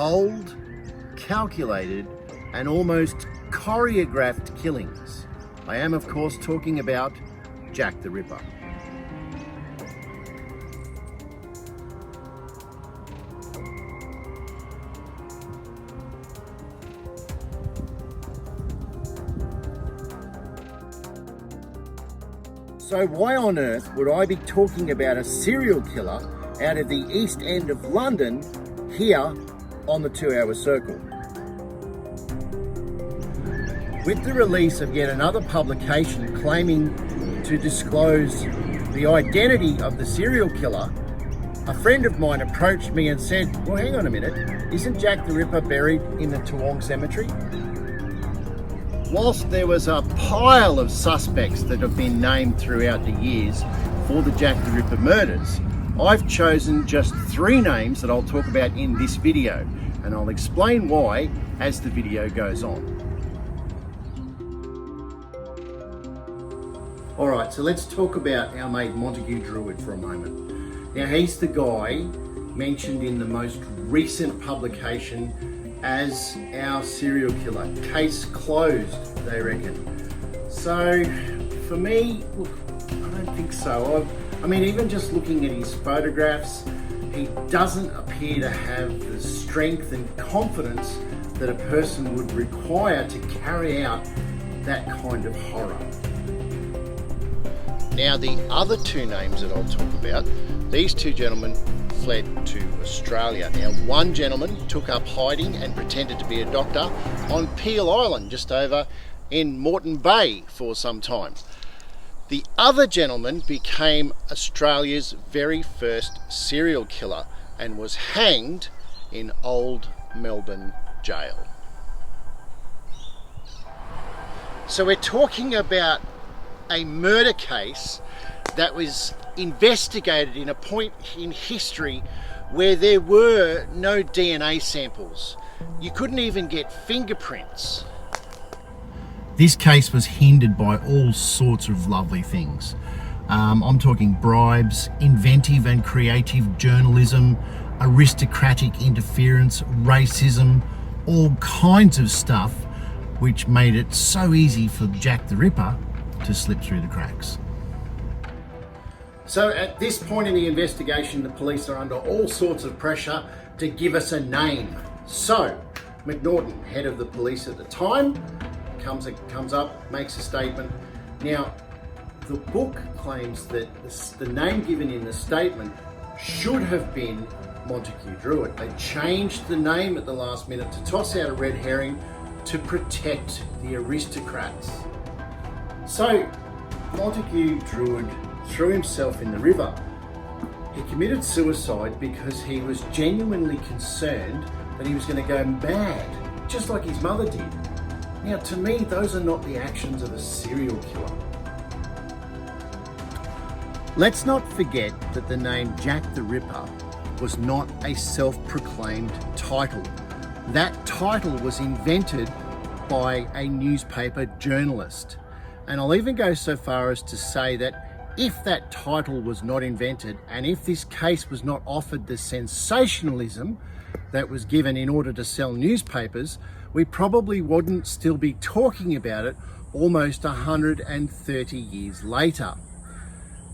cold, calculated, and almost choreographed killings. I am, of course, talking about Jack the Ripper. So why on earth would I be talking about a serial killer out of the East End of London here on the 2 Hour Circle? With the release of yet another publication claiming to disclose the identity of the serial killer, a friend of mine approached me and said, well, hang on a minute, isn't Jack the Ripper buried in the Toowong Cemetery? Whilst there was a pile of suspects that have been named throughout the years for the Jack the Ripper murders, I've chosen just 3 names that I'll talk about in this video, and I'll explain why as the video goes on. Alright, so let's talk about our mate Montague Druid for a moment. Now, he's the guy mentioned in the most recent publication as our serial killer. Case closed, they reckon. So, for me, look, I don't think so. I mean, even just looking at his photographs, he doesn't appear to have the strength and confidence that a person would require to carry out that kind of horror. Now, the other 2 names that I'll talk about, these 2 gentlemen fled to Australia. Now, one gentleman took up hiding and pretended to be a doctor on Peel Island, just over in Moreton Bay for some time. The other gentleman became Australia's very first serial killer and was hanged in Old Melbourne Jail. So we're talking about a murder case that was investigated in a point in history where there were no DNA samples. You couldn't even get fingerprints. This case was hindered by all sorts of lovely things. I'm talking bribes, inventive and creative journalism, aristocratic interference, racism, all kinds of stuff which made it so easy for Jack the Ripper to slip through the cracks. So at this point in the investigation, the police are under all sorts of pressure to give us a name. So McNaughton, head of the police at the time, comes up, makes a statement. Now, the book claims that the name given in the statement should have been Montague Druid. They changed the name at the last minute to toss out a red herring to protect the aristocrats. So Montague Druid threw himself in the river. He committed suicide because he was genuinely concerned that he was going to go mad, just like his mother did. Now, to me, those are not the actions of a serial killer. Let's not forget that the name Jack the Ripper was not a self-proclaimed title. That title was invented by a newspaper journalist. And I'll even go so far as to say that if that title was not invented, and if this case was not offered the sensationalism that was given in order to sell newspapers, we probably wouldn't still be talking about it almost 130 years later.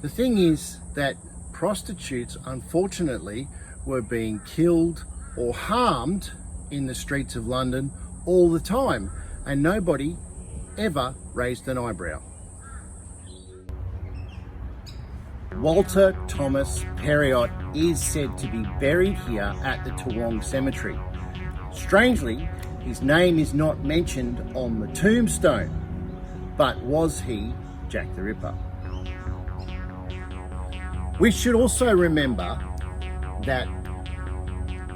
The thing is that prostitutes, unfortunately, were being killed or harmed in the streets of London all the time, and nobody ever raised an eyebrow. Walter Thomas Perriott is said to be buried here at the Toowong Cemetery. Strangely, his name is not mentioned on the tombstone, but was he Jack the Ripper? We should also remember that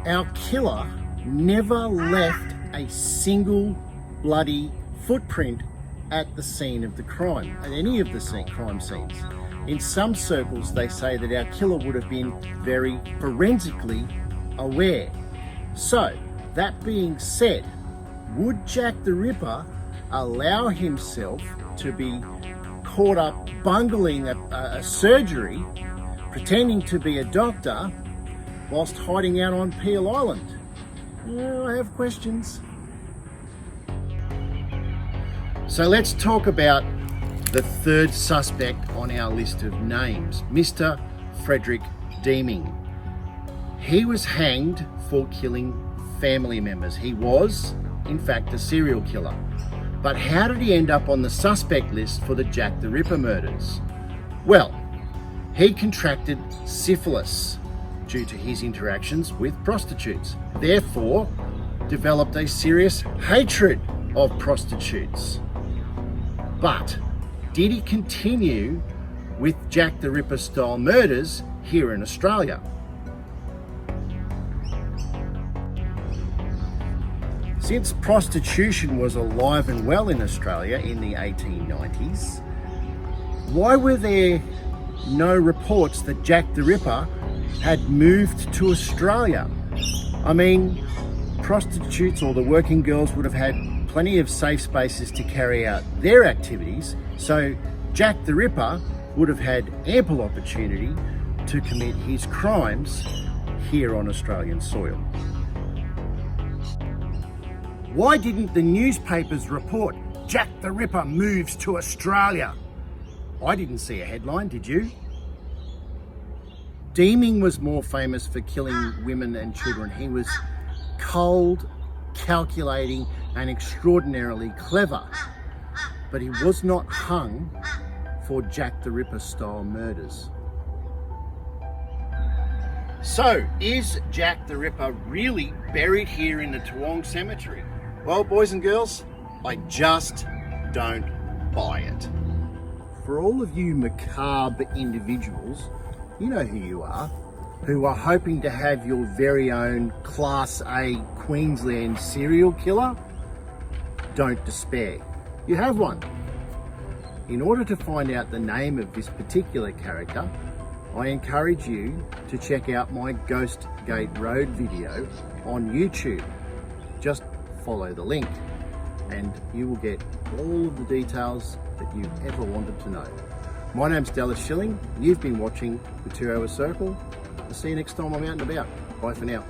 our killer never left a single bloody footprint at the scene of the crime, at any of the crime scenes. In some circles, they say that our killer would have been very forensically aware. So, that being said, would Jack the Ripper allow himself to be caught up bungling a surgery, pretending to be a doctor, whilst hiding out on Peel Island? I have questions. So let's talk about the third suspect on our list of names, Mr. Frederick Deeming. He was hanged for killing family members. He was, in fact, a serial killer. But how did he end up on the suspect list for the Jack the Ripper murders? Well, he contracted syphilis due to his interactions with prostitutes, therefore developed a serious hatred of prostitutes. But did he continue with Jack the Ripper style murders here in Australia? Since prostitution was alive and well in Australia in the 1890s, why were there no reports that Jack the Ripper had moved to Australia? I mean, prostitutes or the working girls would have had plenty of safe spaces to carry out their activities, so Jack the Ripper would have had ample opportunity to commit his crimes here on Australian soil. Why didn't the newspapers report Jack the Ripper moves to Australia? I didn't see a headline, did you? Deeming was more famous for killing women and children. He was cold, calculating, and extraordinarily clever. But he was not hung for Jack the Ripper style murders. So, is Jack the Ripper really buried here in the Toowong Cemetery? Well, boys and girls, I just don't buy it. For all of you macabre individuals, you know who you are, who are hoping to have your very own Class A Queensland serial killer, don't despair. You have one. In order to find out the name of this particular character, I encourage you to check out my Ghost Gate Road video on YouTube. Just follow the link and you will get all of the details that you ever wanted to know. My name's Dallas Schilling. You've been watching the 2 Hour Circle. I'll see you next time I'm out and about. Bye for now.